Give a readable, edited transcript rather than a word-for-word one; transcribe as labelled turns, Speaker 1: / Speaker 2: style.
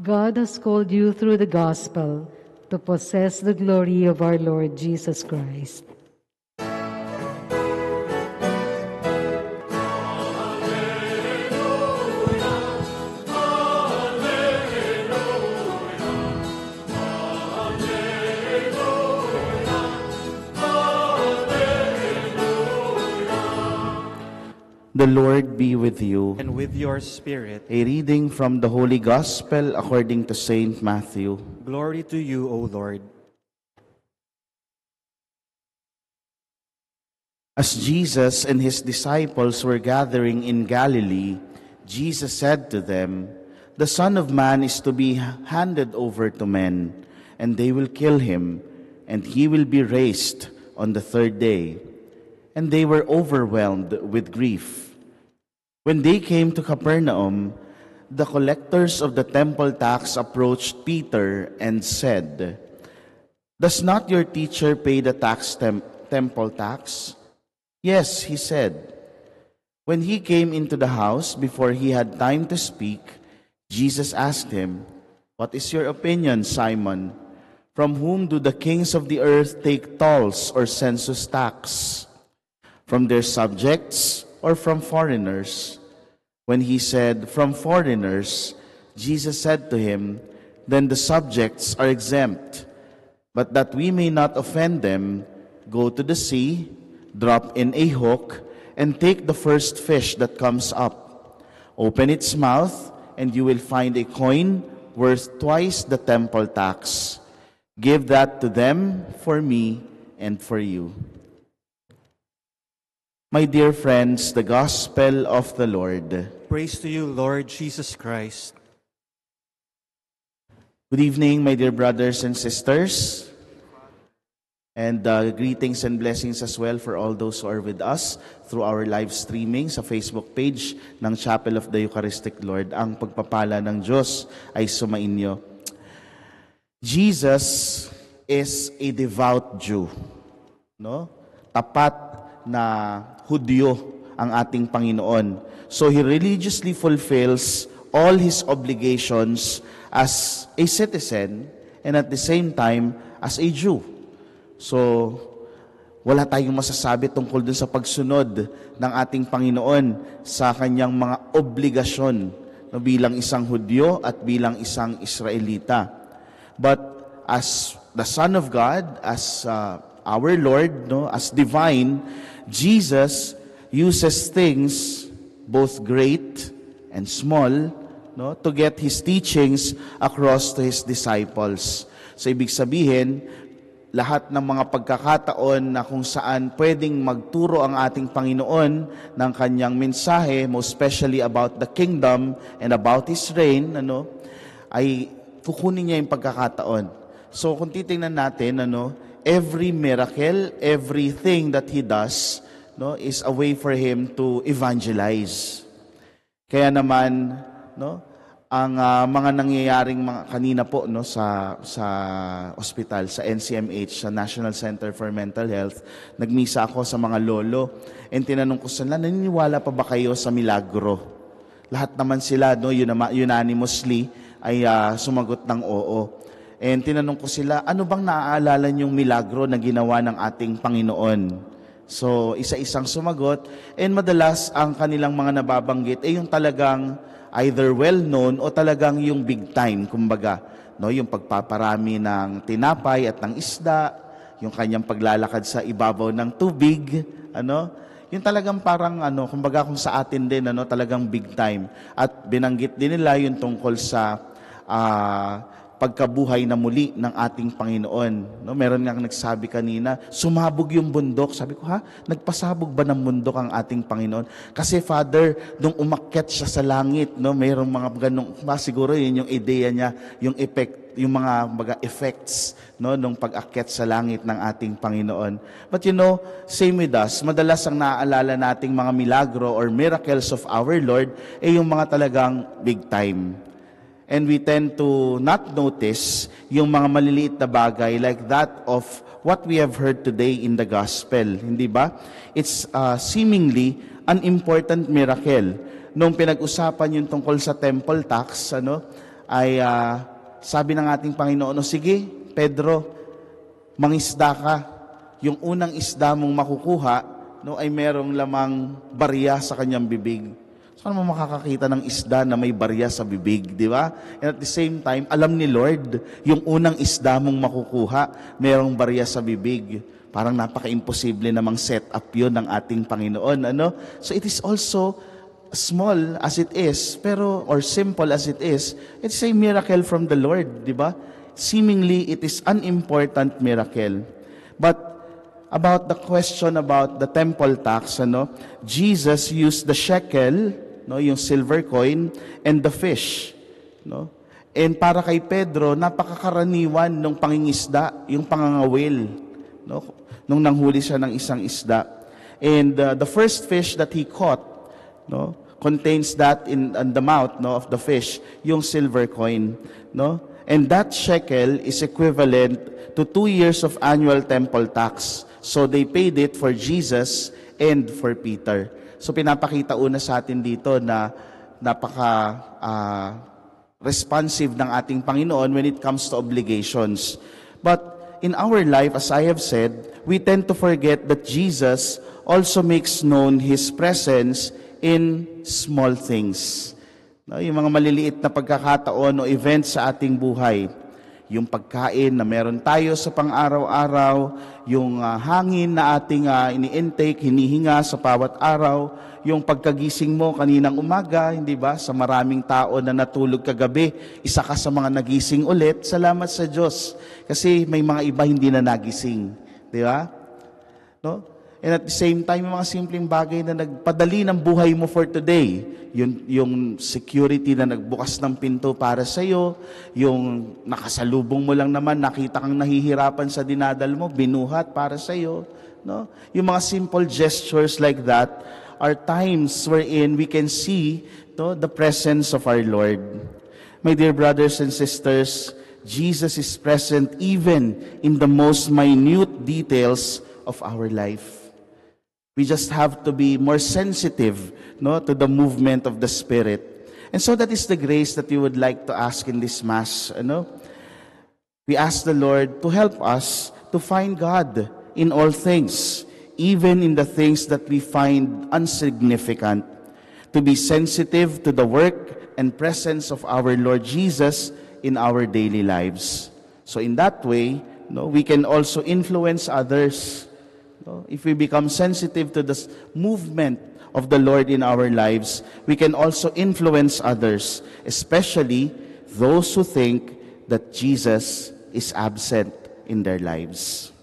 Speaker 1: God has called you through the gospel to possess the glory of our Lord Jesus Christ.
Speaker 2: The Lord be with you.
Speaker 3: And with your spirit.
Speaker 2: A reading from the Holy Gospel according to Saint Matthew.
Speaker 3: Glory to you, O Lord.
Speaker 2: As Jesus and his disciples were gathering in Galilee, Jesus said to them, "The Son of Man is to be handed over to men, and they will kill him, and he will be raised on the third day." And they were overwhelmed with grief. When they came to Capernaum, the collectors of the temple tax approached Peter and said, "Does not your teacher pay the temple tax?" "Yes," he said. When he came into the house, before he had time to speak, Jesus asked him, "What is your opinion, Simon? From whom do the kings of the earth take tolls or census tax? From their subjects or from foreigners?" When he said, "From foreigners," Jesus said to him, "Then the subjects are exempt. But that we may not offend them, go to the sea, drop in a hook, and take the first fish that comes up. Open its mouth, and you will find a coin worth twice the temple tax. Give that to them for me and for you." My dear friends, the Gospel of the Lord.
Speaker 3: Praise to you, Lord Jesus Christ.
Speaker 2: Good evening, my dear brothers and sisters. And greetings and blessings as well for all those who are with us through our live streaming sa Facebook page ng Chapel of the Eucharistic Lord. Ang pagpapala ng Diyos ay sumainyo. Jesus is a devout Jew. No? Tapat na Hudyo ang ating Panginoon. So He religiously fulfills all His obligations as a citizen and at the same time as a Jew. So, wala tayong masasabi tungkol dun sa pagsunod ng ating Panginoon sa kanyang mga obligasyon no, bilang isang Hudyo at bilang isang Israelita. But as the Son of God, as our Lord, no, as divine, Jesus uses things both great and small, no, to get His teachings across to His disciples. So ibig sabihin, lahat ng mga pagkakataon na kung saan pwedeng magturo ang ating Panginoon ng kanyang mensahe, most especially about the kingdom and about His reign, ay kukunin niya yung pagkakataon. So kung titingnan natin, every miracle, everything that He does, is a way for Him to evangelize. Kaya naman, ang mga nangyayaring kanina po sa ospital, sa NCMH, sa National Center for Mental Health, nagmisa ako sa mga lolo, and tinanong ko sila, naniniwala pa ba kayo sa milagro? Lahat naman sila, unanimously, ay sumagot ng oo. And tinanong ko sila, ano bang naaalala niyong milagro na ginawa ng ating Panginoon? So, isa-isang sumagot. And madalas, ang kanilang mga nababanggit ay yung talagang either well-known o talagang yung big time, kumbaga. Yung pagpaparami ng tinapay at ng isda, yung kanyang paglalakad sa ibabaw ng tubig, yung talagang parang, kumbaga kung sa atin din, talagang big time. At binanggit din nila yung tungkol sa pagkabuhay na muli ng ating Panginoon. Meron nga nagsabi kanina, sumabog yung bundok. Sabi ko, nagpasabog ba ng bundok ang ating Panginoon? Kasi Father, nung umakyat siya sa langit, mayroong mga ganong, siguro yun yung ideya niya, yung effect, yung mga effects, nung pag-akyat sa langit ng ating Panginoon. But same with us, madalas ang naaalala nating mga milagro or miracles of our Lord ay yung mga talagang big time. And we tend to not notice yung mga maliliit na bagay like that of what we have heard today in the gospel. Hindi ba? It's seemingly an important miracle. Nung pinag-usapan yung tungkol sa temple tax, ay sabi ng ating Panginoon, sige, Pedro, mangisda ka. Yung unang isda mong makukuha, no, ay merong lamang barya sa kanyang bibig. Saan mo makakakita ng isda na may barya sa bibig, di ba? And at the same time, alam ni Lord, yung unang isda mong makukuha, merong barya sa bibig. Parang napaka-imposible namang set up yun ng ating Panginoon. Ano? So it is also small as it is, or simple as it is, it's a miracle from the Lord, di ba? Seemingly, it is unimportant miracle. But about the question about the temple tax, Jesus used the shekel, yung silver coin, and the fish. And para kay Pedro, napakakaraniwan ng pangingisda, yung pangangawil, nung nanghuli siya ng isang isda. And the first fish that he caught, contains that in the mouth of the fish, yung silver coin. And that shekel is equivalent to 2 years of annual temple tax. So they paid it for Jesus and for Peter. So pinapakita una sa atin dito na responsive ng ating Panginoon when it comes to obligations. But in our life, as I have said, we tend to forget that Jesus also makes known His presence in small things. Yung mga maliliit na pagkakataon o events sa ating buhay. Yung pagkain na meron tayo sa pang-araw-araw, yung hangin na ating ini-intake, hinihinga sa bawat araw, yung pagkagising mo kaninang umaga, hindi ba? Sa maraming tao na natulog kagabi, isa ka sa mga nagising ulit, salamat sa Diyos. Kasi may mga iba hindi na nagising. Di ba? No? And at the same time, yung mga simpleng bagay na nagpadali ng buhay mo for today, yung security na nagbukas ng pinto para sa iyo, yung nakasalubong mo lang naman, nakita kang nahihirapan sa dinadal mo, binuhat para sa iyo, no? Yung mga simple gestures like that are times wherein we can see the presence of our Lord. My dear brothers and sisters, Jesus is present even in the most minute details of our life. We just have to be more sensitive, to the movement of the Spirit. And so that is the grace that we would like to ask in this Mass. We ask the Lord to help us to find God in all things, even in the things that we find insignificant, to be sensitive to the work and presence of our Lord Jesus in our daily lives. So in that way, we can also influence others. If we become sensitive to the movement of the Lord in our lives, we can also influence others, especially those who think that Jesus is absent in their lives.